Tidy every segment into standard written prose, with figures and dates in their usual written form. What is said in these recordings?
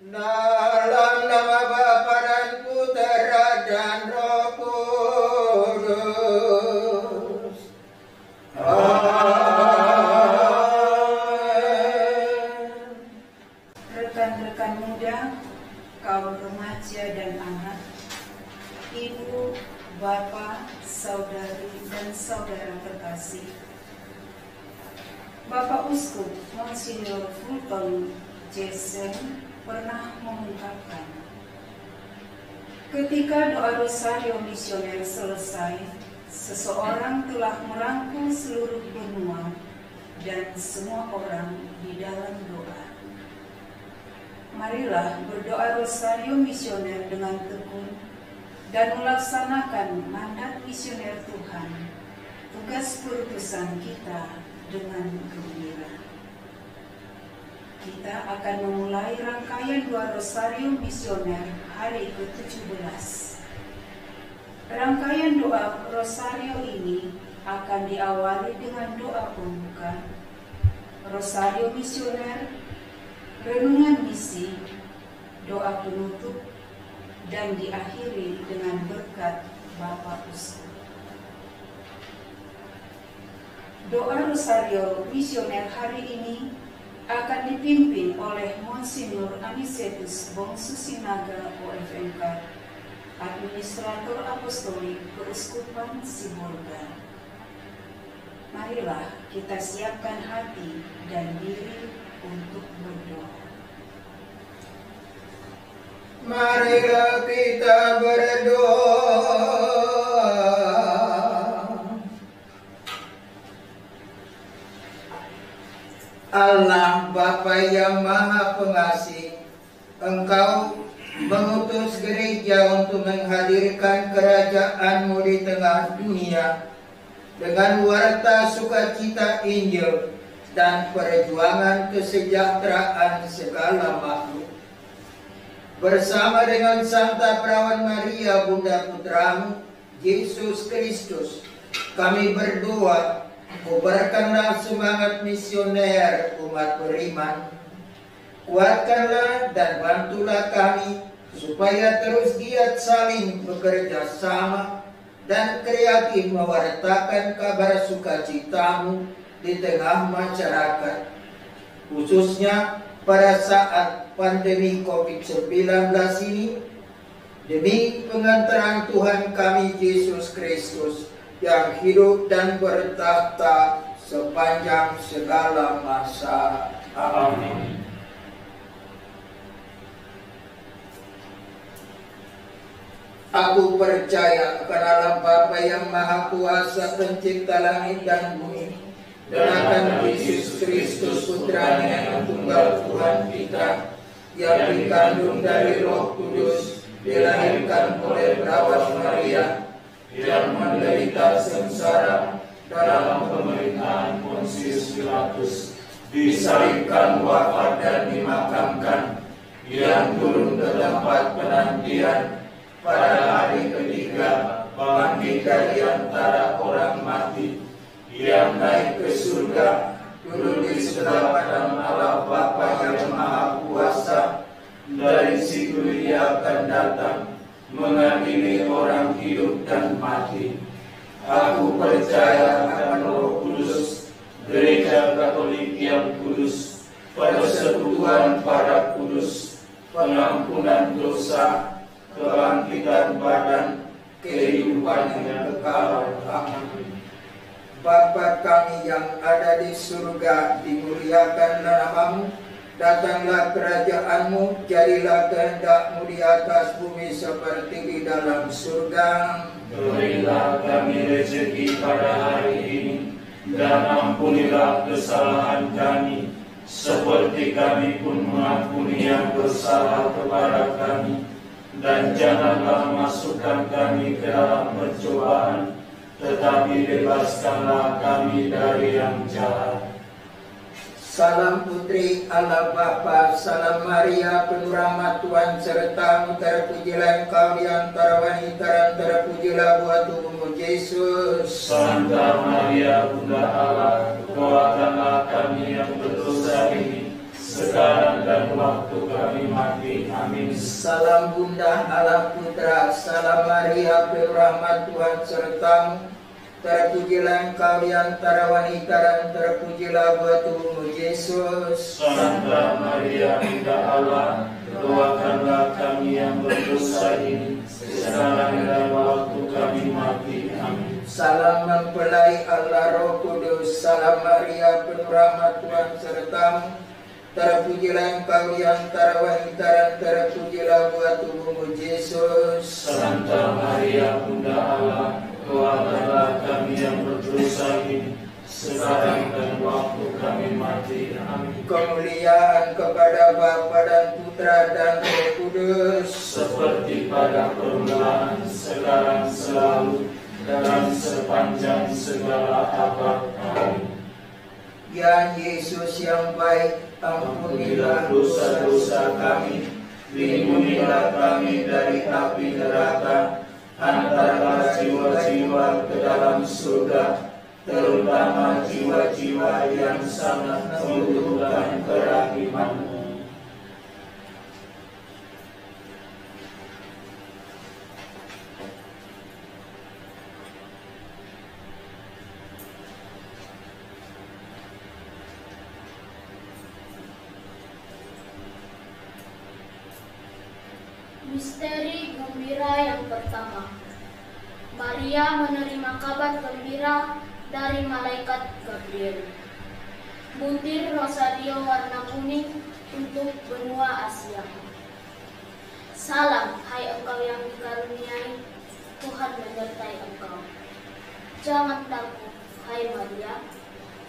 Dalam nama Bapa dan Putera dan Roh Kudus. Amin. Rekan-rekan muda, kaum remaja dan anak, ibu, bapak, saudari, dan saudara terkasih. Bapak Uskup Monsinyur Fulton Jason pernah mengungkapkan, ketika doa rosario misioner selesai, seseorang telah merangkul seluruh benua dan semua orang di dalam doa. Marilah berdoa rosario misioner dengan tekun dan melaksanakan mandat misioner Tuhan, tugas perutusan kita dengan gembira. Kita akan memulai rangkaian doa rosario misioner hari ke-17. Rangkaian doa rosario ini akan diawali dengan doa pembuka, rosario misioner, renungan misi, doa penutup, dan diakhiri dengan berkat Bapak Uskup. Doa rosario misioner hari ini akan dipimpin oleh Monsinyur Anicetus Bongsu Sinaga OFMK, Administrator Apostolik Keuskupan Sibolga. Marilah kita siapkan hati dan diri untuk berdoa. Marilah kita berdoa. Allah Bapa yang Maha Pengasih, Engkau mengutus gereja untuk menghadirkan kerajaan-Mu di tengah dunia dengan warta sukacita Injil dan perjuangan kesejahteraan segala makhluk. Bersama dengan Santa Perawan Maria, Bunda Putramu, Yesus Kristus, kami berdoa, kobarkanlah semangat misioner umat beriman. Kuatkanlah dan bantulah kami supaya terus giat saling bekerja sama dan kreatif mewartakan kabar sukacitamu di tengah masyarakat, khususnya pada saat pandemi COVID-19 ini, demi pengantaran Tuhan kami Yesus Kristus yang hidup dan bertahta sepanjang segala masa. Amin. Aku percaya akan Allah Bapa yang Maha Kuasa, Pencipta langit dan bumi, dan akan Yesus Kristus Putranya yang tunggal Tuhan kita, yang dikandung dari Roh Kudus, dilahirkan oleh Perawan Maria, yang menderita sengsara dalam pemerintahan Pontius Pilatus, disalibkan, wafat dan dimakamkan, yang turun ke tempat penantian, pada hari ketiga bangkit dari antara orang mati, yang naik ke surga, duduk di sebelah kanan Allah Bapa yang Maha Kuasa. Dari situ Dia akan datang mengadili orang hidup dan mati. Aku percaya akan Roh Kudus, Gereja Katolik yang kudus, persekutuan para kudus, pengampunan dosa, kebangkitan badan, kehidupan yang kekal. Amin. Bapa kami yang ada di surga, dimuliakanlah namamu. Datanglah kerajaan-Mu, jadilah kehendak-Mu di atas bumi seperti di dalam surga. Berilah kami rezeki pada hari ini, dan ampunilah kesalahan kami, seperti kami pun mengampuni yang bersalah kepada kami. Dan janganlah masukkan kami ke dalam percobaan, tetapi bebaskanlah kami dari yang jahat. Salam Putri Allah Bapa, salam Maria, penuh rahmat Tuhan sertamu, terpujilah Engkau di antara wanita dan terpujilah buah tubuhmu Yesus. Santa Maria Bunda Allah, doakanlah kami yang berdosa ini, sekarang dan waktu kami mati. Amin. Salam Bunda Allah Putra, salam Maria penuh rahmat Tuhan sertamu. Terpujilah engkau di antara wanita dan terpujilah buah tubuhmu Yesus. Santa Maria Bunda Allah, doakanlah kami yang berdosa ini, sekarang dan waktu kami mati. Amin. Salam mempelai Allah Roh Kudus, salam Maria penuh rahmat Tuhan sertamu. Terpujilah engkau di antara wanita dan terpujilah buah tubuhmu Yesus. Santa Maria Bunda Allah, doakanlah kami yang berdosa ini, sekarang dan waktu kami mati. Amin. Kemuliaan kepada Bapa dan Putra dan Roh Kudus, Seperti pada permulaan, sekarang, selalu, dan sepanjang segala abad. Amin. Ya Yesus yang baik, ampunilah dosa-dosa kami, lindungilah kami dari api neraka, antarlah jiwa-jiwa ke dalam surga, terutama jiwa-jiwa yang sangat membutuhkan kerahiman-Mu. Misteri gembira yang pertama. Maria menerima kabar gembira dari malaikat Gabriel. Butir rosario warna kuning untuk benua Asia. Salam, hai engkau yang dikaruniai, Tuhan menyertai engkau. Jangan takut, hai Maria,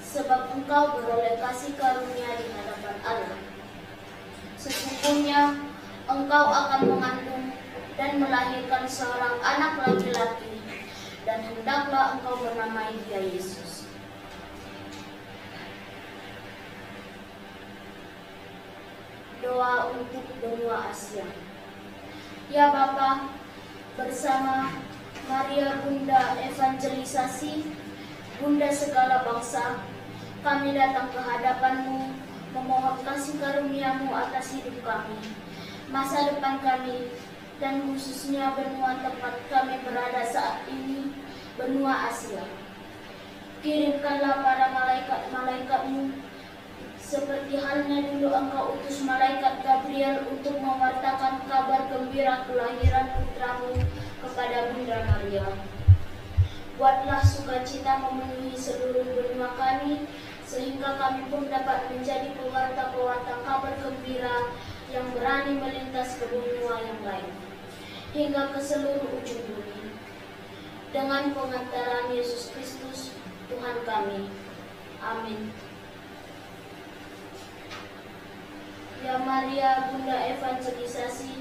sebab engkau beroleh kasih karunia di hadapan Allah. Sesungguhnya engkau akan mengandung dan melahirkan seorang anak laki-laki, dan hendaklah engkau menamai dia Yesus. Doa untuk benua Asia. Ya Bapa, bersama Maria Bunda Evangelisasi, Bunda segala bangsa, kami datang ke hadapan-Mu, memohon kasih karunia-Mu atas hidup kami, masa depan kami, dan khususnya benua tempat kami berada saat ini, benua Asia. Kirimkanlah para malaikat-malaikat-Mu, seperti halnya dulu Engkau utus malaikat Gabriel untuk mewartakan kabar gembira kelahiran putra-Mu kepada Bunda Maria. Buatlah sukacita memenuhi seluruh benua kami, sehingga kami pun dapat menjadi pewarta-pewarta kabar gembira yang berani melintas ke benua yang lain, hingga ke seluruh ujung bumi. Dengan pengantaran Yesus Kristus, Tuhan kami. Amin. Ya Maria, Bunda Evangelisasi,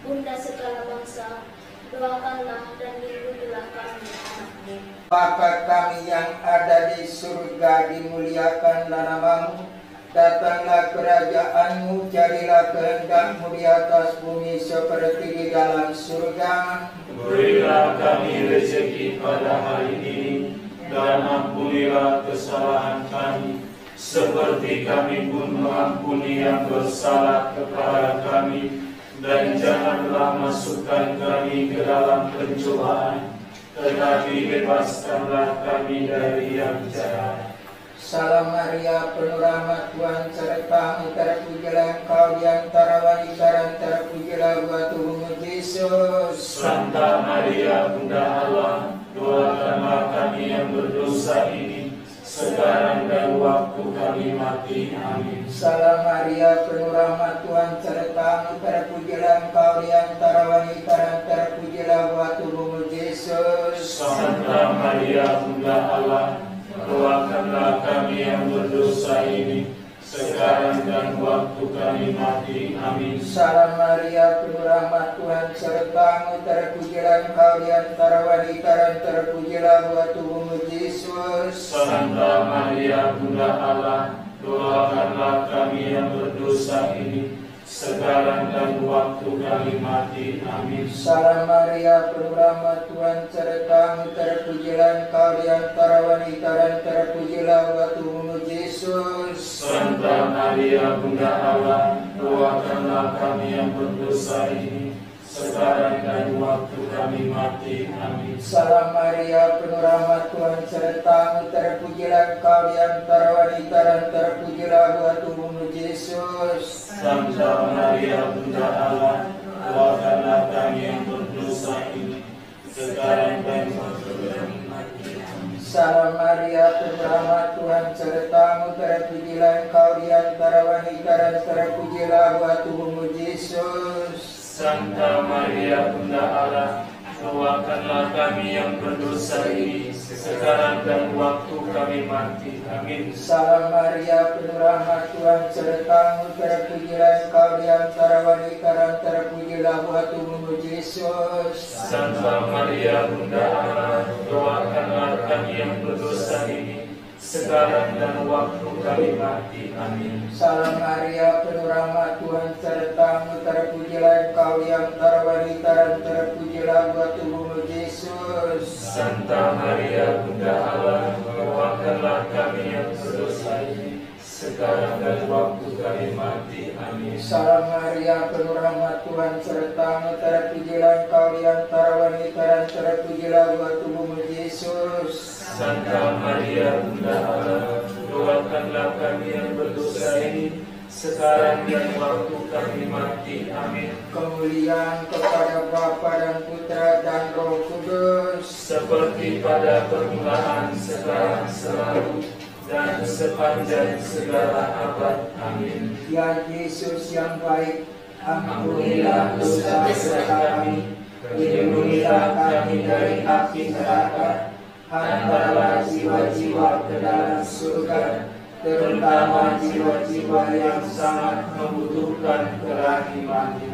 Bunda segala bangsa, doakanlah dan lindungilah kami anak-Mu. Bapa kami yang ada di surga, dimuliakanlah nama-Mu. Datanglah kerajaan-Mu, jadilah kehendak-Mu di atas bumi seperti di dalam surga. Berilah kami rezeki pada hari ini, dan ampunilah kesalahan kami, seperti kami pun mengampuni yang bersalah kepada kami. Dan janganlah masukkan kami ke dalam pencobaan, tetapi bebaskanlah kami dari yang jahat. Salam Maria, penuh rahmat Tuhan serta-Mu, terpujilah Engkau di antara wanita dan terpujilah buah tubuhmu Yesus. Santa Maria Bunda Allah, doakanlah kami yang berdosa ini, sekarang dan waktu kami mati. Amin. Salam Maria, penuh rahmat Tuhan serta-Mu, terpujilah Engkau di antara wanita dan terpujilah buah tubuhmu Yesus. Santa Maria Bunda Allah, doakanlah kami yang berdosa ini, sekarang dan waktu kami mati. Amin. Salam Maria, penuh rahmat Tuhan serta-Mu, terpujilah Engkau di antara wanita dan terpujilah buah tubuhmu Yesus. Santa Maria Bunda Allah, doakanlah kami yang berdosa ini, sekarang dan waktu kami mati. Amin. Salam Maria, penuh rahmat Tuhan sertamu, terpujilah Engkau di antara wanita dan terpujilah buah tubuhmu Yesus. Santa Maria Bunda Allah, doakanlah kami yang berdosa ini, sekarang dan waktu kami mati. Amin. Salam Maria, penuh rahmat Tuhan sertamu, terpujilah Engkau di antara wanita dan terpujilah buah tubuhmu Yesus. Santa Maria Bunda Allah, doakanlah kami yang berdosa ini, sekarang dan waktu kami mati. Amin. Salam Maria, penuh rahmat Tuhan sertamu, terpujilah Engkau di antara wanita dan terpujilah buah tubuhmu Yesus. Santa Maria Bunda Allah, doakanlah kami yang berdosa ini, sekarang dan waktu kami mati. Amin. Salam Maria, penuh rahmat Tuhan sertamu, terpujilah Engkau di antara wanita dan terpujilah buah tubuhmu Yesus. Santa Maria Bunda Allah, doakanlah kami yang berdosa ini, sekarang dan waktu kami mati. Amin. Salam Maria, penuh rahmat Tuhan sertamu, terpujilah Engkau di antara wanita dan terpujilah buah tubuhmu Yesus. Santa Maria Bunda Allah, doakanlah kami yang berdosa ini, sekarang dan waktu kami mati. Amin. Salam Maria, penuh rahmat Tuhan sertamu, terpujilah Engkau di antara wanita dan terpujilah buah tubuhmu Yesus. Santa Maria Bunda Allah, doakanlah kami yang berdosa ini, sekarang dan waktu kami mati. Amin. Kemuliaan kepada Bapa dan Putra dan Roh Kudus, Seperti pada permulaan, sekarang, selalu, dan sepanjang segala abad. Amin. Ya Yesus yang baik, ampunilah dosa-dosa kami, lindungilah kami dari api neraka, hantarlah jiwa-jiwa ke dalam surga, terutama jiwa-jiwa yang sangat membutuhkan kerahiman-Mu.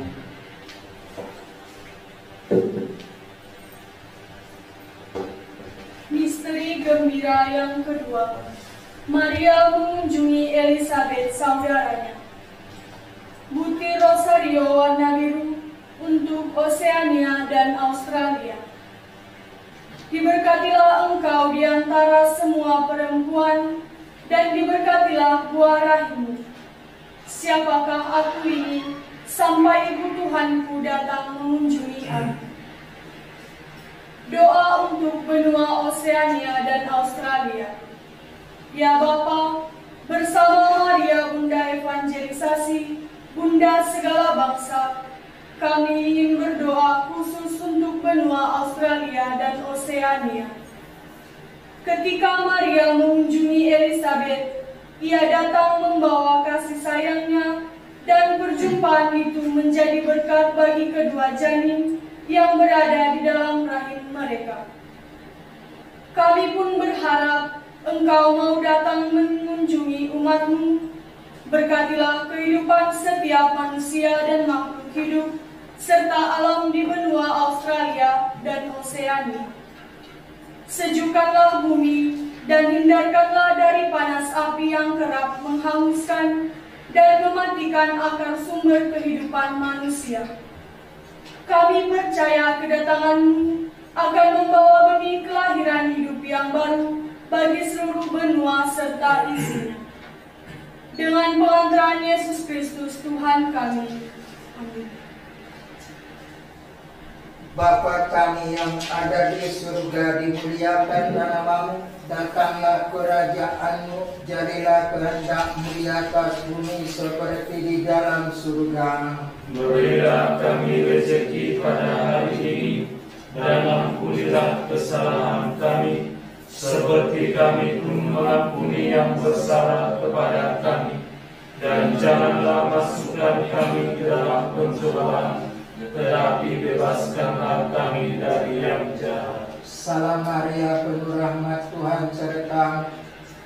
Misteri gembira yang kedua, Maria mengunjungi Elizabeth saudaranya. Butir rosario warna biru untuk Oseania dan Australia. Diberkatilah engkau di antara semua perempuan, dan diberkatilah buah rahimmu. Siapakah aku ini, sampai ibu Tuhanku datang mengunjungi aku? Doa untuk benua Oseania dan Australia. Ya Bapa, bersama Maria Bunda Evangelisasi, Bunda segala bangsa, kami ingin berdoa khusus untuk benua Australia dan Oseania. Ketika Maria mengunjungi Elizabeth, ia datang membawa kasih sayangnya, dan perjumpaan itu menjadi berkat bagi kedua janin yang berada di dalam rahim mereka. Kami pun berharap Engkau mau datang mengunjungi umat-Mu. Berkatilah kehidupan setiap manusia dan makhluk hidup, serta alam di benua Australia dan Oseania. Sejukkanlah bumi dan hindarkanlah dari panas api yang kerap menghanguskan dan mematikan akar sumber kehidupan manusia. Kami percaya kedatangan-Mu akan membawa benih kelahiran hidup yang baru bagi seluruh benua serta isinya. Dengan pengantaran Yesus Kristus Tuhan kami. Amin. Bapa kami yang ada di surga, dimuliakan namamu, datanglah kerajaan-Mu, jadilah kehendak-Mu di atas bumi seperti di dalam surga. Berilah kami rezeki pada hari ini, dan ampunilah kesalahan kami, seperti kami pun mengampuni yang bersalah kepada kami. Dan janganlah masukkan kami ke dalam pencobaan, tetapi bebaskanlah kami dari yang jahat. Salam Maria, penuh rahmat Tuhan sertamu,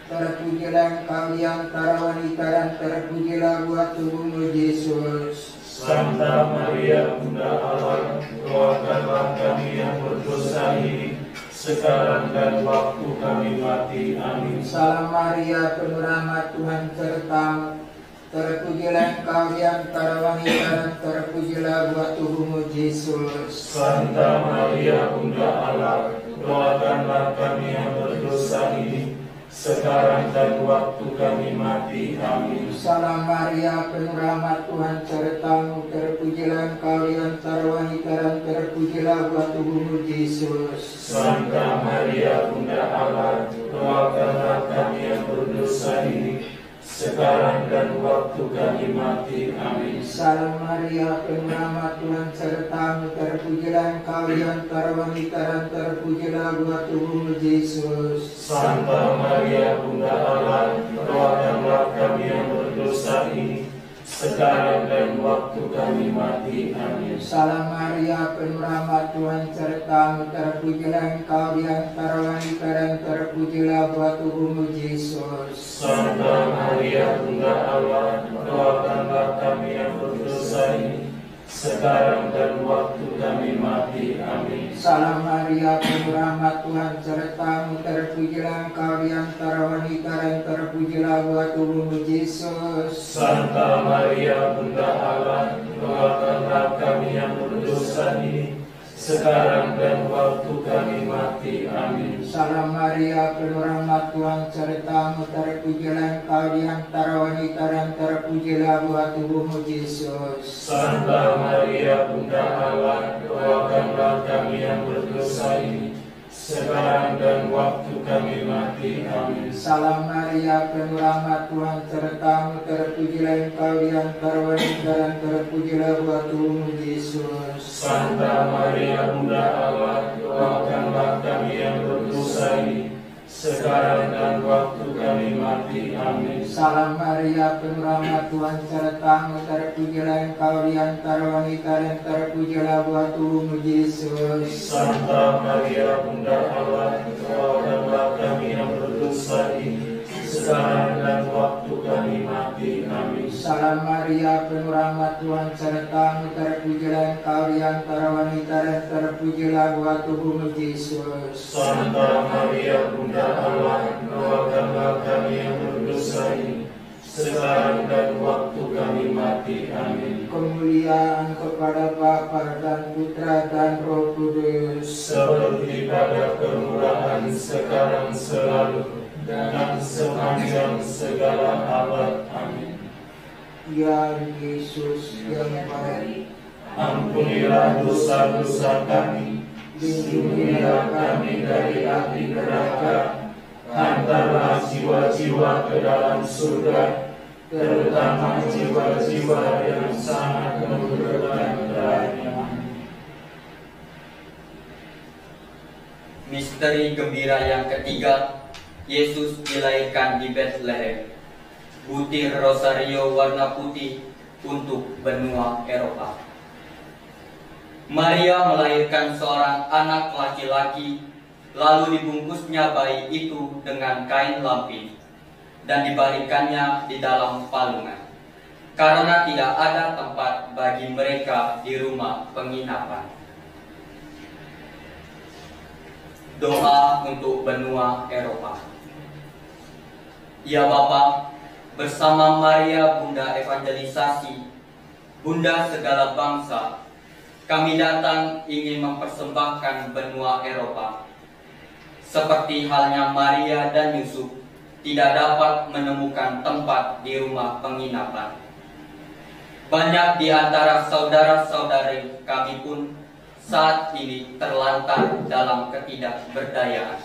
terpujilah Engkau di antara wanita dan terpujilah buah tubuhmu Yesus. Santa Maria Bunda Allah, doakanlah kami yang berdosa ini, sekarang dan waktu kami mati. Amin. Salam Maria, penuh rahmat Tuhan sertamu, Terpujilah Engkau di antara wanita dan terpujilah buah tubuhmu Yesus. Santa Maria Bunda Allah, doakanlah kami yang berdosa ini, sekarang dan waktu kami mati. Amin. Salam Maria, penuh rahmat Tuhan sertamu, terpujilah Engkau di antara wanita dan terpujilah buah tubuhmu Yesus. Santa Maria Bunda Allah, doakanlah kami yang berdosa ini, sekarang dan waktu kami mati. Amin. Salam Maria, penuh rahmat Tuhan sertamu, terpujilah Engkau di antara wanita dan terpujilah buah tubuhmu Yesus. Santa Maria Bunda Allah, doakanlah kami yang berdosa ini, sekarang dan waktu kami mati. Amin. Salam Maria, penuh rahmat Tuhan sertamu, terpujilah Engkau di antara wanita dan terpujilah buah tubuhmu Yesus. Santa Maria Bunda Allah, doakanlah kami yang berdosa ini, sekarang dan waktu kami mati. Amin. Salam Maria, penuh rahmat Tuhan sertamu, terpujilah Engkau di antara wanita dan terpujilah buah tubuhmu Yesus. Santa Maria Bunda Allah, doakanlah kami yang berdosa ini, sekarang dan waktu kami mati. Amin. Salam Maria, penuh rahmat Tuhan sertamu, terpujilah Engkau di antara wanita dan terpujilah buah tubuhmu Yesus. Santa Maria Bunda Allah, doakanlah kami yang berdosa ini, sekarang dan waktu kami mati. Amin. Salam Maria, penuh rahmat Tuhan sertamu, terpujilah Engkau di antara wanita dan terpujilah buah tubuhmu Yesus. Santa Maria Bunda Allah, doakanlah kami yang berdosa ini, sekarang dan waktu kami mati. Amin. Salam Maria, penuh rahmat Tuhan sertamu, terpujilah Engkau di antara wanita dan terpujilah buah tubuhmu Yesus. Santa Maria Bunda Allah, doakanlah kami yang berdosa ini, sekarang dan waktu kami mati. Amin. Salam Maria, penuh rahmat Tuhan sertamu, terpujilah Engkau di antara wanita dan terpujilah buah tubuhmu Yesus. Santa Maria Bunda Allah, doakanlah kami yang berdosa ini, sekarang dan waktu kami mati. Amin. Kemuliaan kepada Bapa dan Putra dan Roh Kudus, Seperti pada permulaan, sekarang, selalu, dan sepanjang segala abad. Amin. Ya Yesus yang baik, Ampunilah dosa-dosa kami, lindungilah kami dari api neraka, hantarlah jiwa-jiwa ke dalam surga, terutama jiwa-jiwa yang sangat memerlukan darahnya. Misteri gembira yang ketiga, Yesus dilahirkan di Bethlehem. Butir rosario warna putih untuk benua Eropa. Maria melahirkan seorang anak laki-laki, lalu dibungkusnya bayi itu dengan kain lampin dan dibaringkannya di dalam palungan, karena tidak ada tempat bagi mereka di rumah penginapan. Doa untuk benua Eropa. Ya Bapa, bersama Maria Bunda Evangelisasi, Bunda segala bangsa, kami datang ingin mempersembahkan benua Eropa. Seperti halnya Maria dan Yusuf tidak dapat menemukan tempat di rumah penginapan, banyak di antara saudara-saudari kami pun saat ini terlantar dalam ketidakberdayaan.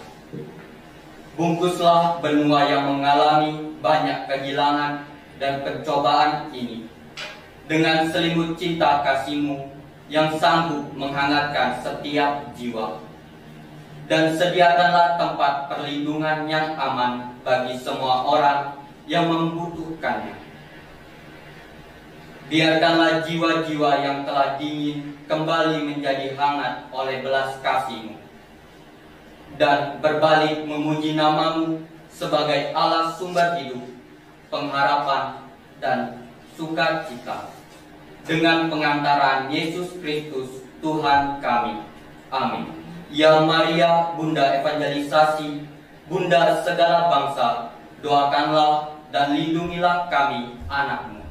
Bungkuslah benua yang mengalami banyak kehilangan dan pencobaan ini dengan selimut cinta kasih-Mu yang sanggup menghangatkan setiap jiwa. Dan sediakanlah tempat perlindungan yang aman bagi semua orang yang membutuhkannya. Biarkanlah jiwa-jiwa yang telah dingin kembali menjadi hangat oleh belas kasih-Mu, dan berbalik memuji nama-Mu sebagai Allah sumber hidup, pengharapan, dan sukacita. Dengan pengantaran Yesus Kristus Tuhan kami. Amin. Ya Maria, Bunda Evangelisasi, Bunda segala bangsa, doakanlah dan lindungilah kami, anak-Mu.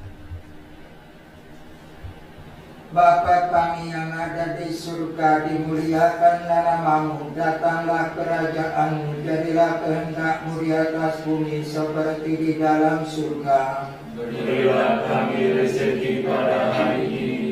Bapa kami yang ada di surga, dimuliakanlah namamu, datanglah kerajaanmu, jadilah kehendakmu di atas bumi seperti di dalam surga. Berilah kami rezeki pada hari ini,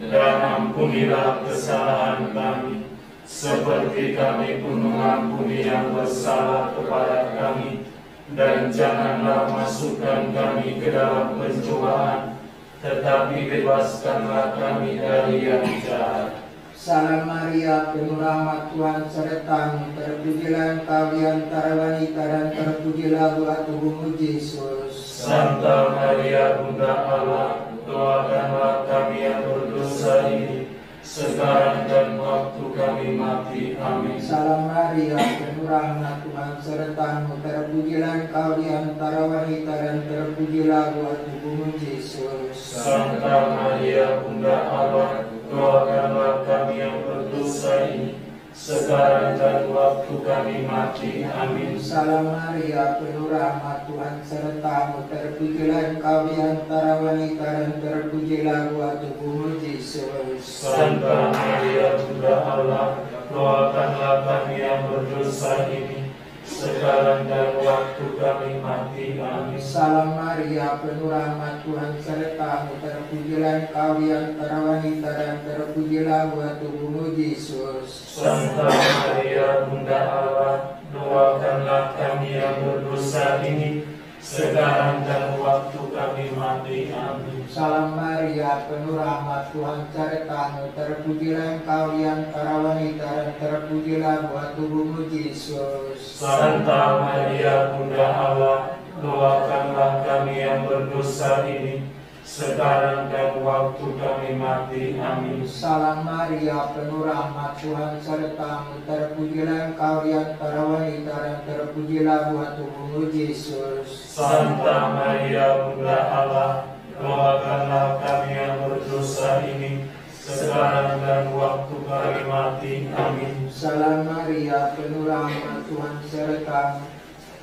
dan ampunilah kesalahan kami, seperti kami pun mengampuni yang bersalah kepada kami. Dan janganlah masukkan kami ke dalam pencobaan, tetapi bebaskanlah kami dari yang jahat. Salam Maria, penuh rahmat, Tuhan sertamu, terpujilah engkau di antara wanita dan terpujilah buah tubuhmu Yesus. Santa Maria Bunda Allah, doakanlah kami yang berdosa ini, sekarang dan waktu kami mati. Amin. Salam Maria, penuh rahmat, Tuhan sertamu, terpujilah engkau di antara wanita dan terpujilah buah tubuhmu Yesus. Santa Maria Bunda Allah, doakanlah kami yang berdosa ini, sekarang dan waktu kami mati. Amin. Salam Maria, penuh rahmat, Tuhan sertamu, terpujilah engkau di antara wanita dan terpujilah buah tubuhmu Yesus. Santa Maria Bunda Allah, doakanlah kami yang berdosa ini, sekarang dan waktu kami mati. Amin. Salam Maria, penuh rahmat, Tuhan sertamu, terpujilah engkau di antara wanita dan terpujilah buah tubuhmu Yesus. Santa Maria Bunda Allah, doakanlah kami yang berdosa ini, sekarang dan waktu kami mati. Amin. Salam Maria, penuh rahmat, Tuhan sertamu, terpujilah engkau di antara wanita dan terpujilah buah tubuhmu Yesus. Santa Maria Bunda Allah, doakanlah kami yang berdosa ini, sekarang dan waktu kami mati. Amin. Salam Maria, penuh rahmat, Tuhan sertamu, terpujilah engkau di antara wanita dan terpujilah buah tubuhmu Yesus. Santa Maria Bunda Allah, doakanlah kami yang berdosa ini, sekarang dan waktu kami mati. Amin. Salam Maria, penuh rahmat, Tuhan sertamu,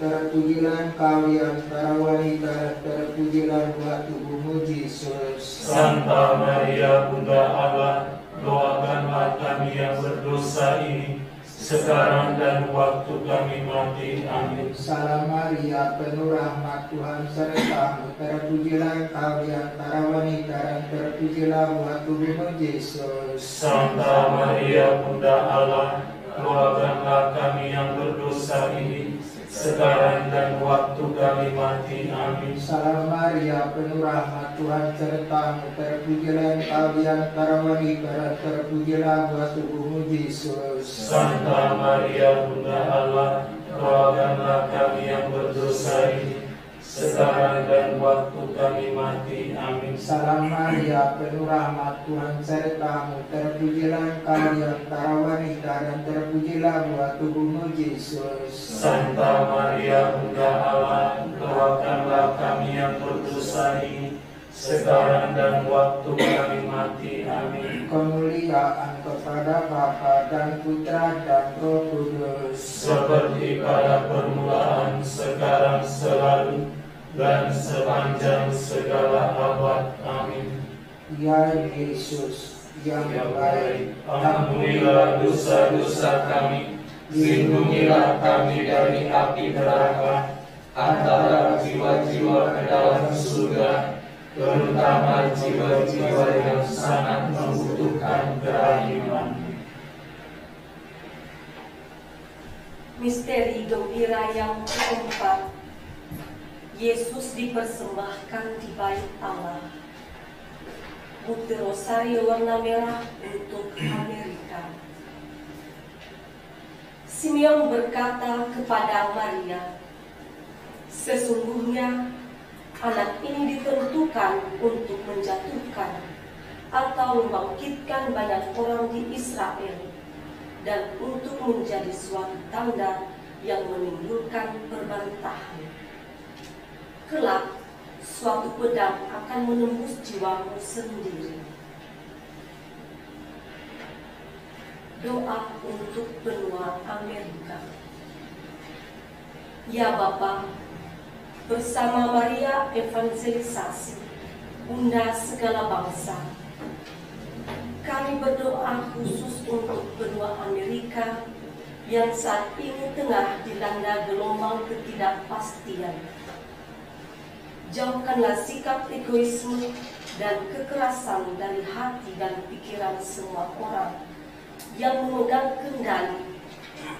terpujilah engkau di antara wanita dan terpujilah buah tubuhmu Yesus. Santa Maria Bunda Allah, doakanlah kami yang berdosa ini, sekarang dan waktu kami mati. Amin. Salam Maria, penuh rahmat, Tuhan sertamu, terpujilah engkau di antara wanita dan terpujilah buah tubuhmu Yesus. Santa Maria Bunda Allah, doakanlah kami yang berdosa ini, sekarang dan waktu kami mati. Amin. Salam Maria, penuh rahmat, Tuhan sertamu, terpujilah engkau di antara wanita dan terpujilah buah tubuhmu Yesus. Santa Maria Bunda Allah, doakanlah kami yang berdosa ini, sekarang dan waktu kami mati. Amin. Salam Maria, penuh rahmat, Tuhan sertamu, terpujilah engkau di antara wanita dan terpujilah buah tubuhmu Yesus. Santa Maria Bunda Allah, doakanlah kami yang berdosa ini, sekarang dan waktu kami mati. Amin. Kemuliaan kepada Bapa dan Putra dan Roh Kudus, Seperti pada permulaan, sekarang, selalu, dan sepanjang segala abad. Amin. Ya Yesus yang baik, Ampunilah dosa-dosa kami, lindungilah kami dari api neraka, antara jiwa-jiwa ke dalam surga, terutama jiwa-jiwa yang sangat membutuhkan kerahiman. Misteri gembira yang keempat, Yesus dipersembahkan di bait Allah. Butir rosario warna merah untuk Amerika. Simeon berkata kepada Maria, sesungguhnya anak ini ditentukan untuk menjatuhkan atau membangkitkan banyak orang di Israel, dan untuk menjadi suatu tanda yang menimbulkan perbantahan. Kelak, suatu pedang akan menembus jiwamu sendiri. Doa untuk benua Amerika. Ya Bapa, bersama Maria Evangelisasi, Bunda segala bangsa, kami berdoa khusus untuk benua Amerika yang saat ini tengah dilanda gelombang ketidakpastian. Jauhkanlah sikap egoisme dan kekerasan dari hati dan pikiran semua orang yang memegang kendali,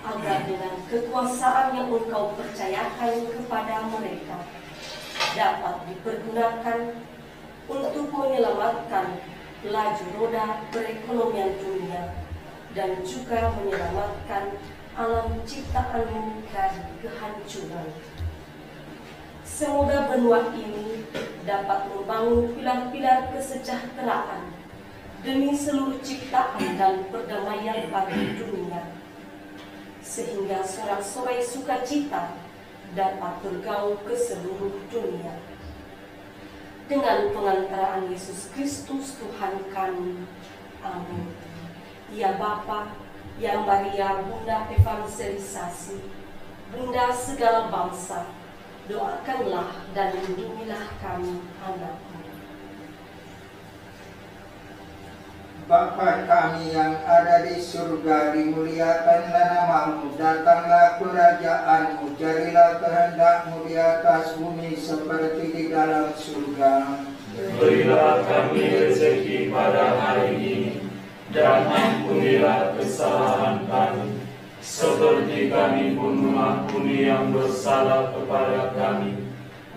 agar dengan kekuasaan yang Engkau percayakan kepada mereka dapat dipergunakan untuk menyelamatkan laju roda perekonomian dunia dan juga menyelamatkan alam ciptaan dari kehancuran. Semoga benua ini dapat membangun pilar-pilar kesejahteraan demi seluruh ciptaan dan perdamaian bagi dunia, sehingga sorak-sorai sukacita dapat bergaung ke seluruh dunia. Dengan pengantaraan Yesus Kristus Tuhan kami. Amin. Ya Bapa, ya Maria Bunda Evangelisasi, Bunda segala bangsa, doakanlah dan lindungilah kami anakmu. Bapa kami yang ada di surga, dimuliakanlah namamu, datanglah kerajaanmu, jadilah kehendakmu di atas bumi seperti di dalam surga. Berilah kami rezeki pada hari ini, dan ampunilah kesalahan kami, seperti kami pun mengampuni yang bersalah kepada kami.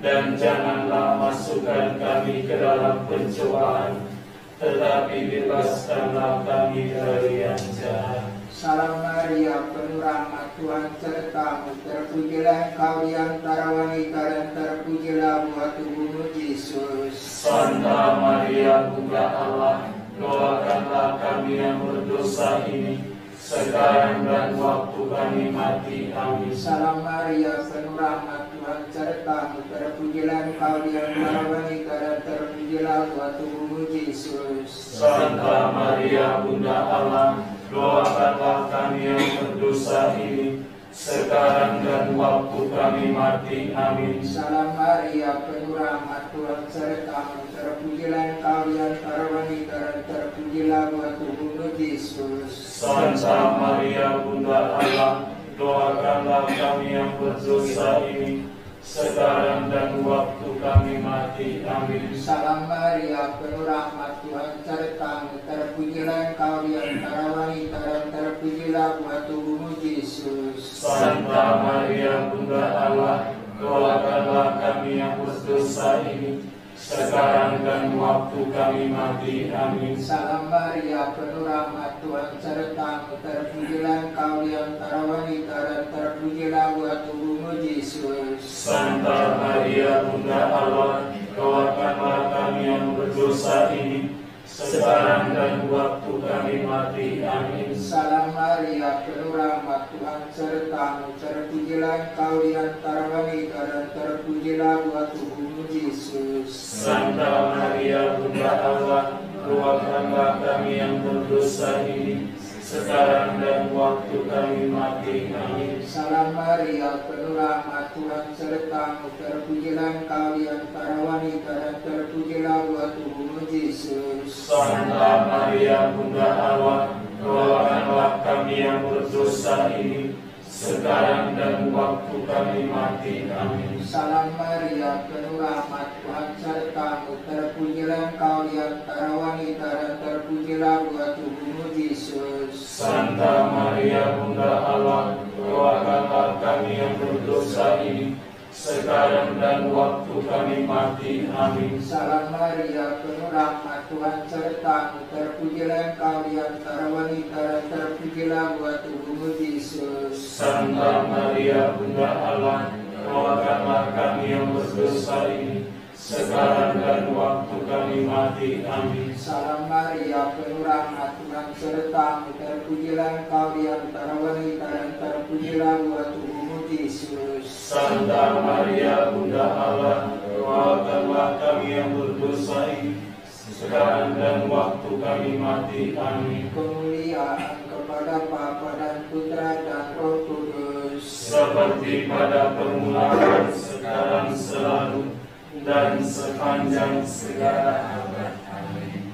Dan janganlah masukkan kami ke dalam pencobaan, tetapi bebaskanlah kami dari yang jahat. Salam Maria, penuh rahmat, Tuhan sertamu, terpujilah engkau di antara wanita dan terpujilah buah tubuhmu Yesus. Santa Maria Bunda Allah, doakanlah kami yang berdosa ini, sekarang dan waktu kami mati. Amin. Salam Maria, penuh rahmat, Tuhan sertamu, terpujilah engkau di antara wanita dan terpujilah buah tubuhmu Yesus. Santa Maria Bunda Allah, doakanlah kami yang berdosa ini, sekarang dan waktu kami mati. Amin. Salam Maria, penuh rahmat, Tuhan sertamu, terpujilah engkau di antara wanita dan terpujilah buah tubuhmu Yesus. Santa Maria Bunda Allah, doakanlah kami yang berdosa ini, sekarang dan waktu kami mati. Amin. Salam Maria, penuh rahmat, Tuhan sertamu, terpujilah engkau di antara wanita dan terpujilah buah tubuhmu Yesus. Santa Maria Bunda Allah, doakanlah kami yang berdosa ini, sekarang dan waktu kami mati. Amin. Salam Maria, penuh rahmat, Tuhan sertamu, terpujilah engkau di antara wanita dan terpujilah buah tubuhmu Yesus. Santa Maria Bunda Allah, doakanlah kami yang berdosa ini, sekarang dan waktu kami mati. Amin. Salam Maria, penuh rahmat, Tuhan sertamu, terpujilah engkau di antara wanita dan terpujilah buah tubuhmu Yesus. Santa Maria Bunda Allah, doakanlah kami yang berdosa ini, sekarang dan waktu kami mati. Amin. Salam Maria, penuh rahmat, Tuhan sertamu, terpujilah engkau di antara wanita dan terpujilah buah tubuhmu Yesus. Santa Maria Bunda Allah, doakanlah kami yang berdosa ini, sekarang dan waktu kami mati. Amin. Salam Maria, penuh rahmat, Tuhan sertamu, terpujilah engkau di antara wanita dan terpujilah buah tubuhmu Yesus. Santa Maria Bunda Allah, doakanlah kami yang berdosa ini, sekarang dan waktu kami mati. Amin. Salam Maria, penuh rahmat, Tuhan sertamu, terpujilah engkau di antara wanita dan terpujilah buah tubuhmu Yesus. Santa Maria Bunda Allah, doakanlah kami yang berdosa ini, sekarang dan waktu kami mati. Amin. Salam Maria, penuh rahmat, Tuhan sertamu, terpujilah engkau di antara wanita dan terpujilah buah tubuhmu Yesus. Santa Maria Bunda Allah, doakanlah kami yang berdosa ini, sekarang dan waktu kami mati. Amin. Kemuliaan kepada Bapa dan Putra dan Roh Kudus, Seperti pada permulaan, sekarang, selalu, dan sepanjang segala abad. Amin.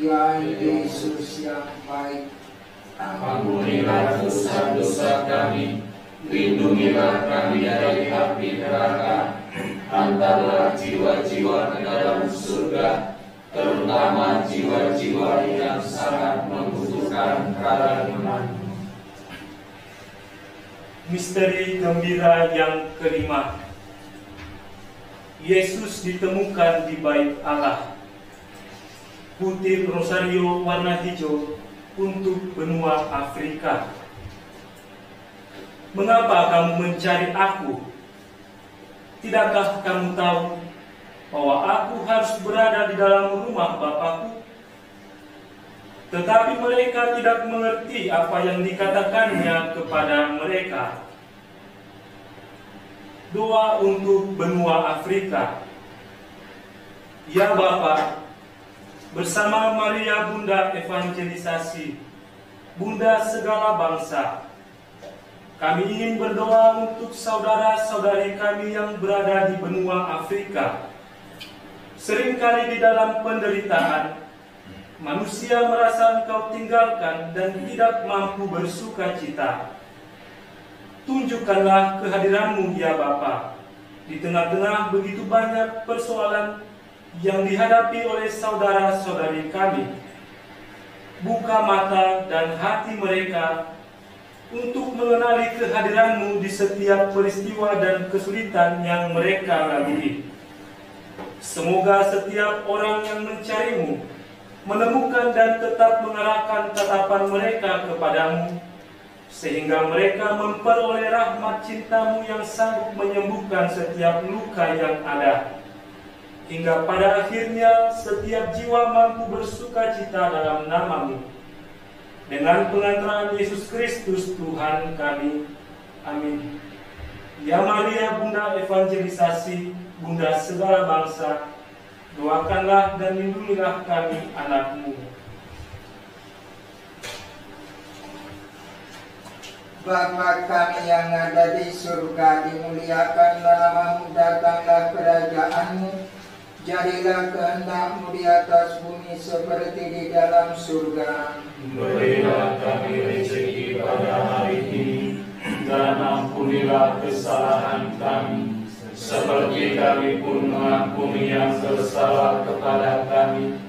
Ya Yesus yang baik, ampunilah dosa-dosa kami, lindungilah kami dari api neraka, antarlah jiwa-jiwa ke dalam surga, terutama jiwa-jiwa yang sangat membutuhkan pertolongan. Misteri gembira yang kelima. Yesus ditemukan di Bait Allah. Putih rosario warna hijau untuk benua Afrika. Mengapa kamu mencari aku? Tidakkah kamu tahu bahwa aku harus berada di dalam rumah Bapakku? Tetapi mereka tidak mengerti apa yang dikatakannya kepada mereka. Doa untuk benua Afrika. Ya Bapa, bersama Maria Bunda Evangelisasi, Bunda segala bangsa, kami ingin berdoa untuk saudara-saudari kami yang berada di benua Afrika. Seringkali di dalam penderitaan, manusia merasa Engkau tinggalkan dan tidak mampu bersuka cita. Tunjukkanlah kehadiran-Mu ya Bapa, di tengah-tengah begitu banyak persoalan yang dihadapi oleh saudara-saudari kami. Buka mata dan hati mereka untuk mengenali kehadiran-Mu di setiap peristiwa dan kesulitan yang mereka lalui. Semoga setiap orang yang mencari-Mu menemukan dan tetap mengarahkan tatapan mereka kepadamu, sehingga mereka memperoleh rahmat cinta-Mu yang sanggup menyembuhkan setiap luka yang ada, hingga pada akhirnya setiap jiwa mampu bersuka cita dalam nama-Mu. Dengan pengantaran Yesus Kristus Tuhan kami. Amin. Ya Maria Bunda Evangelisasi, Bunda segala bangsa, doakanlah dan lindungilah kami anak-Mu. Bapa kami yang ada di surga, dimuliakanlah nama-Mu, datanglah kerajaan-Mu, jadilah kehendak-Mu di atas bumi seperti di dalam surga. Berilah kami rezeki pada hari ini, dan ampunilah kesalahan kami, seperti kami pun mengampuni yang bersalah kepada kami.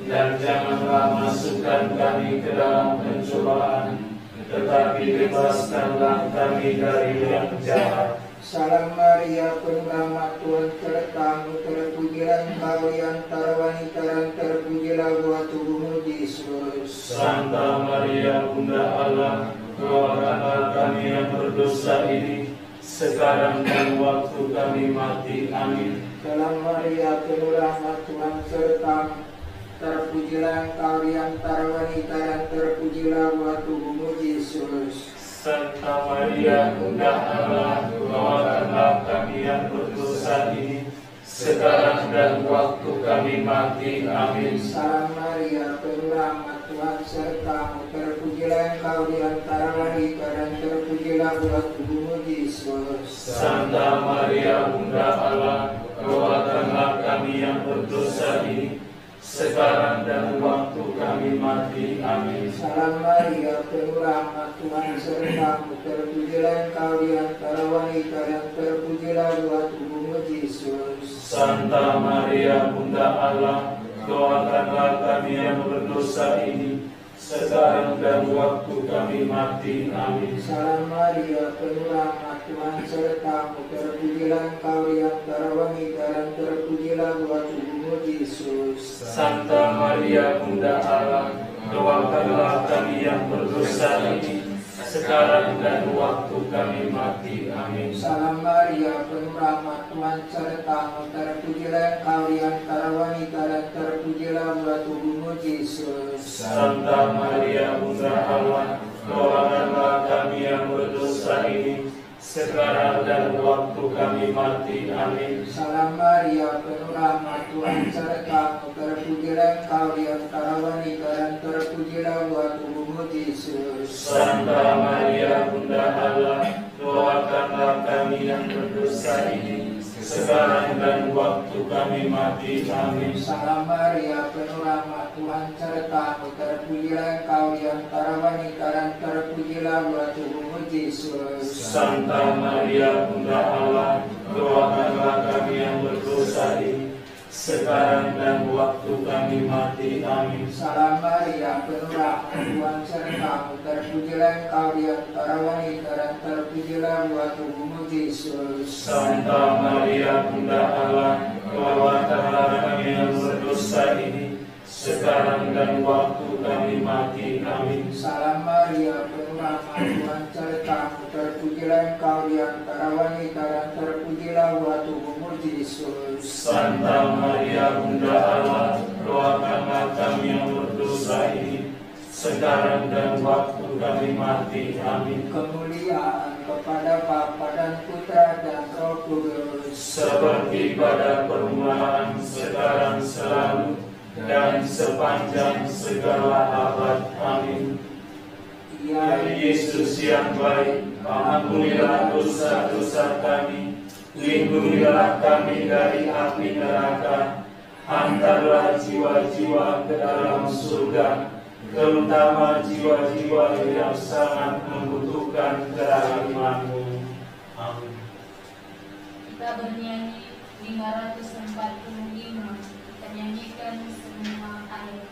Dan janganlah masukkan kami ke dalam pencobaan, tetapi bebaskanlah kami dari yang jahat. Salam Maria, penuh rahmat, Tuhan serta-Mu, terpujilah Engkau di antara wanita dan terpujilah buah tubuh-Mu, Yesus. Santa Maria Bunda Allah, doakanlah kami yang berdosa ini, sekarang dan waktu kami mati. Amin. Salam Maria, penuh rahmat, Tuhan serta-Mu, terpujilah Engkau di antara wanita dan terpujilah buah tubuh-Mu, Yesus. Santa Maria Bunda Allah, doakanlah kami yang berdosa ini, sekarang dan waktu kami mati. Amin. Salam Maria, penuh rahmat, Tuhan serta-Mu, terpujilah Engkau di antara wanita dan terpujilah buah tubuh-Mu, Yesus. Santa Maria Bunda Allah, doakanlah kami yang berdosa ini, sekarang dan waktu kami mati. Amin. Salam Maria, penuh rahmat, Tuhan serta-Mu, terpujilah Engkau di antara wanita dan terpujilah buah tubuh-Mu, Yesus. Santa Maria Bunda Allah, doakanlah kami yang berdosa ini, sekarang dan waktu kami mati. Amin. Salam Maria, penuh rahmat, Tuhan serta-Mu, terpujilah Engkau di antara wanita dan terpujilah buah tubuh-Mu, Yesus. Santa Maria Bunda Allah, doakanlah kami yang berdosa ini, sekarang dan waktu kami mati. Amin. Salam Maria, penuh rahmat, Tuhan serta-Mu, terpujilah Engkau di antara wanita dan terpujilah buah tubuh-Mu, Yesus. Santa Maria Bunda Allah, doakanlah kami yang berdosa ini, sekarang dan waktu kami mati. Amin. Salam Maria, penuh rahmat, Tuhan serta-Mu, terpujilah Engkau di antara wanita dan terpujilah buah tubuh-Mu, Yesus. Santa Maria Bunda Allah, doakanlah kami yang berdosa ini, sekarang dan waktu kami mati. Amin. Salam Maria, penuh rahmat, Tuhan sertamu, terpujilah Engkau di antara wanita dan terpujilah buah tubuhmu Yesus. Santa Maria, Bunda Allah, doakanlah kami yang berdosa ini, sekarang dan waktu kami mati. Amin. Salam Maria, penuh rahmat, Tuhan sertamu, terpujilah Engkau di antara wanita dan terpujilah buah tubuhmu Yesus. Santa Maria, Bunda Allah, doakanlah kami yang berdosa ini, sekarang dan waktu kami mati. Amin. Salam Maria, penuh rahmat, Tuhan sertamu, terpujilah Engkau di antara wanita dan terpujilah buah tubuhmu Yesus. Santa Maria, Bunda Allah, doakanlah kami yang berdosa ini, sekarang dan waktu kami mati. Amin. Kemuliaan kepada Bapa dan Putra dan Roh Kudus, Seperti pada permulaan, sekarang, selalu, dan sepanjang segala abad. Amin. Ya Yesus yang baik, ampunilah dosa-dosa kami, lindungilah kami dari api neraka, hantarlah jiwa-jiwa ke dalam surga, terutama jiwa-jiwa yang sangat membutuhkan kerahiman-Mu. Amin. Kita bernyanyi 545. Kita nyanyikan semua ayat.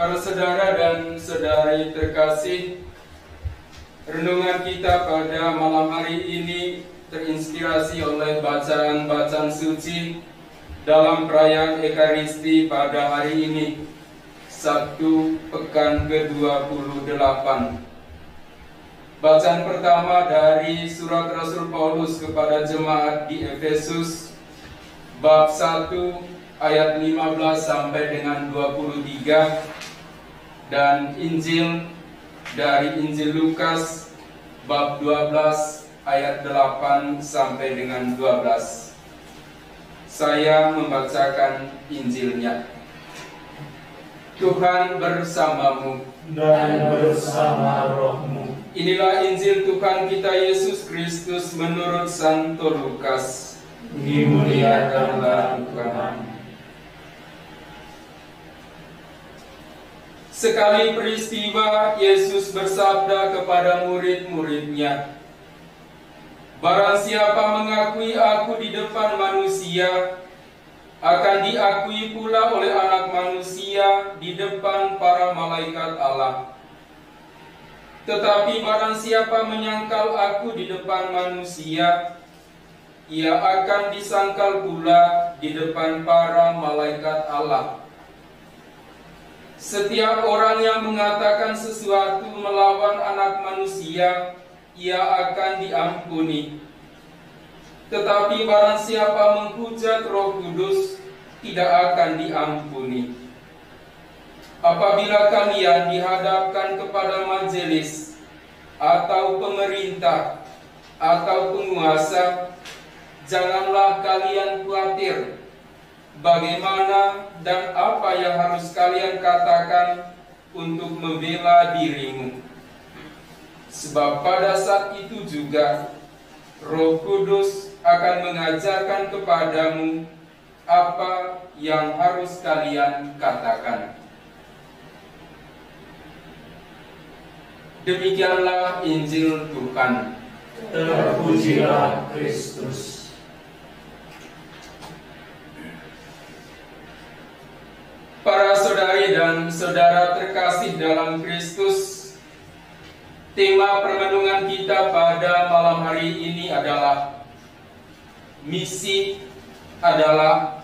Para saudara dan saudari terkasih, renungan kita pada malam hari ini terinspirasi oleh bacaan-bacaan suci dalam perayaan Ekaristi pada hari ini, Sabtu pekan ke-28. Bacaan pertama dari surat Rasul Paulus kepada jemaat di Efesus, bab 1 ayat 15 sampai dengan 23, dan Injil dari Injil Lukas bab 12 ayat 8 sampai dengan 12. Saya membacakan Injilnya. Tuhan bersamamu Dan bersama rohmu. Inilah Injil Tuhan kita Yesus Kristus menurut Santo Lukas. Dimuliakanlah Tuhan. Sekali peristiwa, Yesus bersabda kepada murid-muridnya, "Barang siapa mengakui aku di depan manusia, akan diakui pula oleh Anak Manusia di depan para malaikat Allah. Tetapi barang siapa menyangkal aku di depan manusia, ia akan disangkal pula di depan para malaikat Allah. Setiap orang yang mengatakan sesuatu melawan Anak Manusia, ia akan diampuni. Tetapi barang siapa menghujat Roh Kudus, tidak akan diampuni. Apabila kalian dihadapkan kepada majelis, atau pemerintah, atau penguasa, janganlah kalian khawatir bagaimana dan apa yang harus kalian katakan untuk membela dirimu. Sebab pada saat itu juga Roh Kudus akan mengajarkan kepadamu apa yang harus kalian katakan." Demikianlah Injil Tuhan. Terpujilah Kristus. Para saudari dan saudara terkasih dalam Kristus, tema permenungan kita pada malam hari ini adalah misi adalah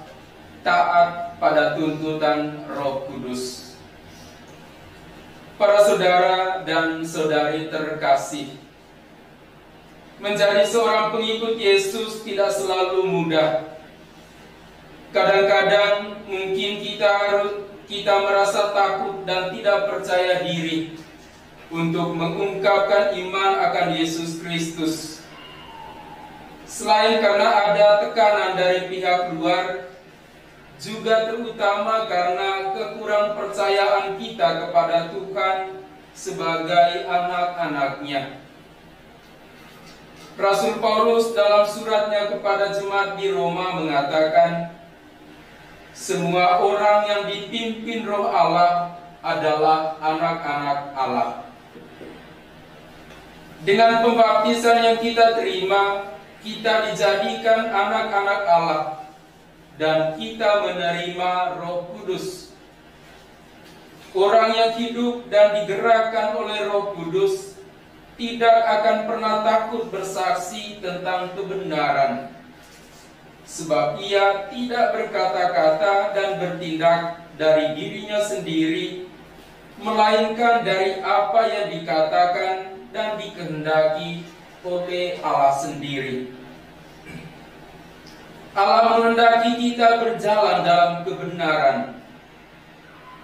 taat pada tuntutan Roh Kudus. Para saudara dan saudari terkasih, menjadi seorang pengikut Yesus tidak selalu mudah. Kadang-kadang mungkin kita merasa takut dan tidak percaya diri untuk mengungkapkan iman akan Yesus Kristus. Selain karena ada tekanan dari pihak luar, juga terutama karena kekurang percayaan kita kepada Tuhan sebagai anak-anak-Nya. Rasul Paulus dalam suratnya kepada jemaat di Roma mengatakan, semua orang yang dipimpin Roh Allah adalah anak-anak Allah. Dengan pembaptisan yang kita terima, kita dijadikan anak-anak Allah dan kita menerima Roh Kudus. Orang yang hidup dan digerakkan oleh Roh Kudus tidak akan pernah takut bersaksi tentang kebenaran, sebab ia tidak berkata-kata dan bertindak dari dirinya sendiri, melainkan dari apa yang dikatakan dan dikehendaki oleh Allah sendiri. Allah menghendaki kita berjalan dalam kebenaran.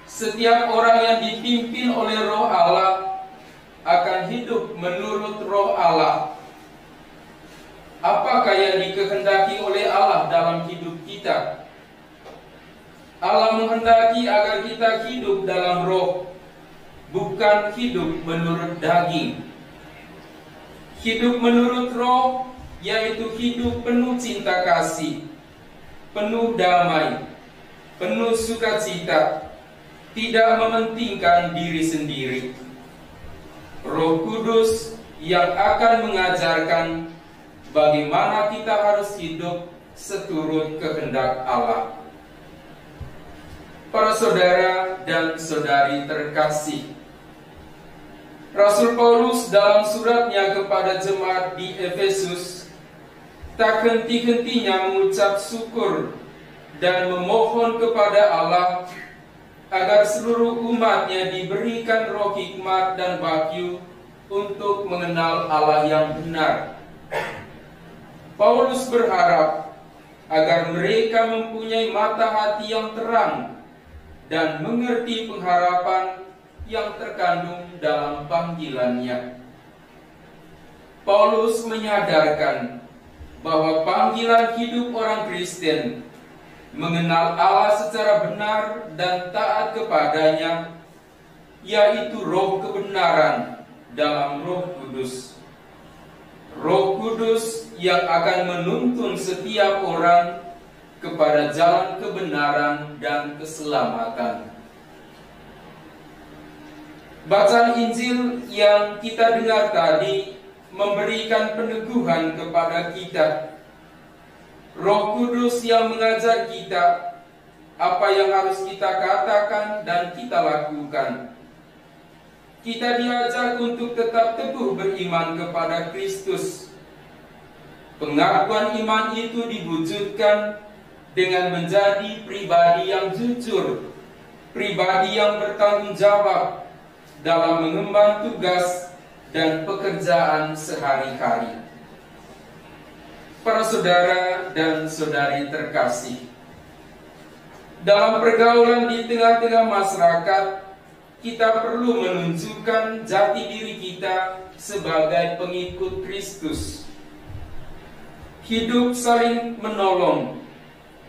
Setiap orang yang dipimpin oleh Roh Allah akan hidup menurut Roh Allah. Apakah yang dikehendaki oleh Allah dalam hidup kita? Allah menghendaki agar kita hidup dalam Roh, bukan hidup menurut daging. Hidup menurut Roh yaitu hidup penuh cinta kasih, penuh damai, penuh sukacita, tidak mementingkan diri sendiri. Roh Kudus yang akan mengajarkan bagaimana kita harus hidup seturut kehendak Allah. Para saudara dan saudari terkasih, Rasul Paulus dalam suratnya kepada jemaat di Efesus tak henti-hentinya mengucap syukur dan memohon kepada Allah agar seluruh umatnya diberikan roh hikmat dan wahyu untuk mengenal Allah yang benar. Paulus berharap agar mereka mempunyai mata hati yang terang dan mengerti pengharapan yang terkandung dalam panggilannya. Paulus menyadarkan bahwa panggilan hidup orang Kristen mengenal Allah secara benar dan taat kepadanya, yaitu roh kebenaran dalam Roh Kudus. Roh Kudus yang akan menuntun setiap orang kepada jalan kebenaran dan keselamatan. Bacaan Injil yang kita dengar tadi memberikan peneguhan kepada kita. Roh Kudus yang mengajar kita apa yang harus kita katakan dan kita lakukan. Kita diajar untuk tetap teguh beriman kepada Kristus. Pengakuan iman itu diwujudkan dengan menjadi pribadi yang jujur, pribadi yang bertanggung jawab dalam mengemban tugas dan pekerjaan sehari-hari. Para saudara dan saudari terkasih, dalam pergaulan di tengah-tengah masyarakat, kita perlu menunjukkan jati diri kita sebagai pengikut Kristus. Hidup saling menolong,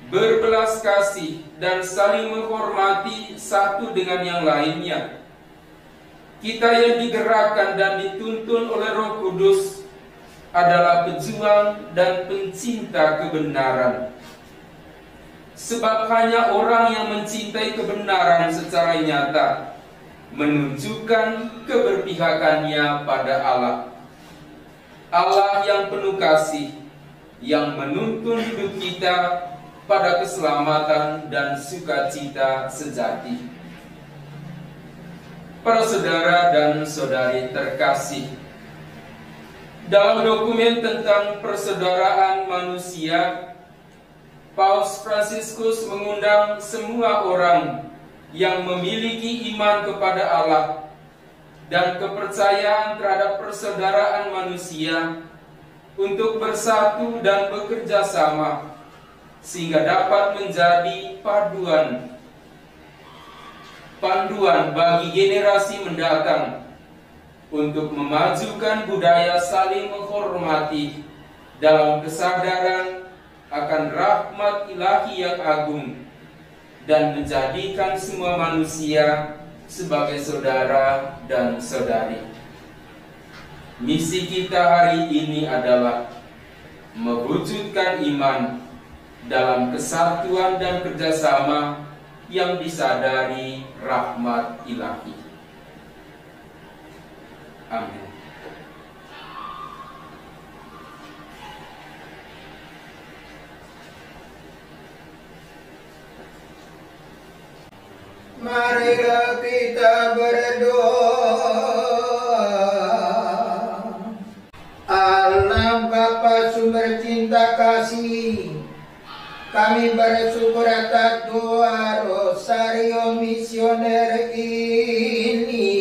berbelas kasih, dan saling menghormati satu dengan yang lainnya. Kita yang digerakkan dan dituntun oleh Roh Kudus adalah pejuang dan pencinta kebenaran. Sebab hanya orang yang mencintai kebenaran secara nyata menunjukkan keberpihakannya pada Allah. Allah yang penuh kasih, yang menuntun hidup kita pada keselamatan dan sukacita sejati. Para saudara dan saudari terkasih, dalam dokumen tentang persaudaraan manusia, Paus Fransiskus mengundang semua orang yang memiliki iman kepada Allah dan kepercayaan terhadap persaudaraan manusia untuk bersatu dan bekerja sama sehingga dapat menjadi panduan bagi generasi mendatang untuk memajukan budaya saling menghormati dalam kesadaran akan rahmat ilahi yang agung dan menjadikan semua manusia sebagai saudara dan saudari. Misi kita hari ini adalah mewujudkan iman dalam kesatuan dan kerjasama yang disadari rahmat ilahi. Amin. Marilah kita berdoa. Allah Bapa sumber cinta kasih, kami bersyukur atas doa Rosario Misioner ini.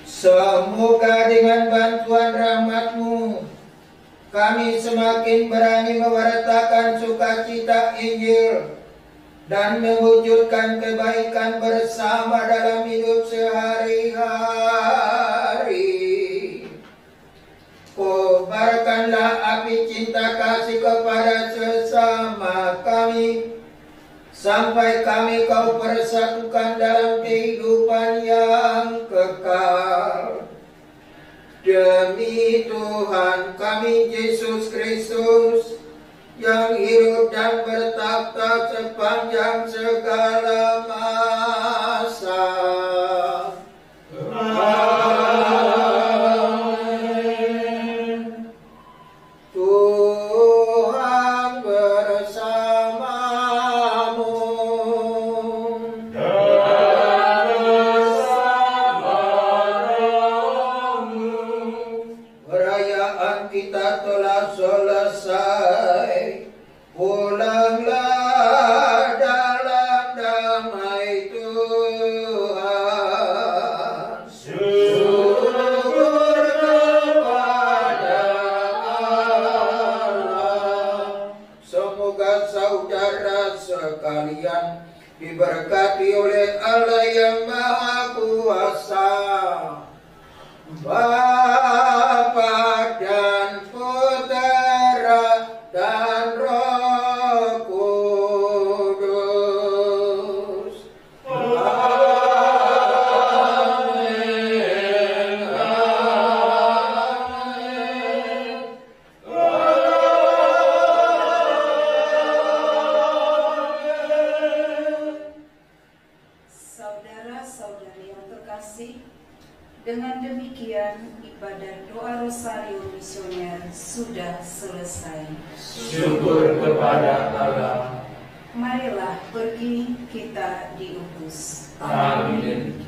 Semoga dengan bantuan rahmat-Mu kami semakin berani mewartakan sukacita Injil dan mewujudkan kebaikan bersama dalam hidup sehari-hari. Kobarkanlah api cinta kasih kepada sesama kami, sampai kami Kau persatukan dalam kehidupan yang kekal. Demi Tuhan kami Yesus Kristus, yang hidup dan bertakhta sepanjang segala masa. Amin. Tuhan bersamamu dan bersama rohmu. Perayaan kita telah selesai. Pulanglah dalam damai Tuhan. Syukur kepada Allah. Semoga saudara sekalian diberkati oleh Allah yang Maha Kuasa, Bapa dan Putera dan Roh Kudus. Amin. Amin. Saudara-saudari yang terkasih, dengan demikian ibadah doa Rosario Misioner sudah selesai. Syukur kepada Allah. Marilah pergi, kita diutus. Amin.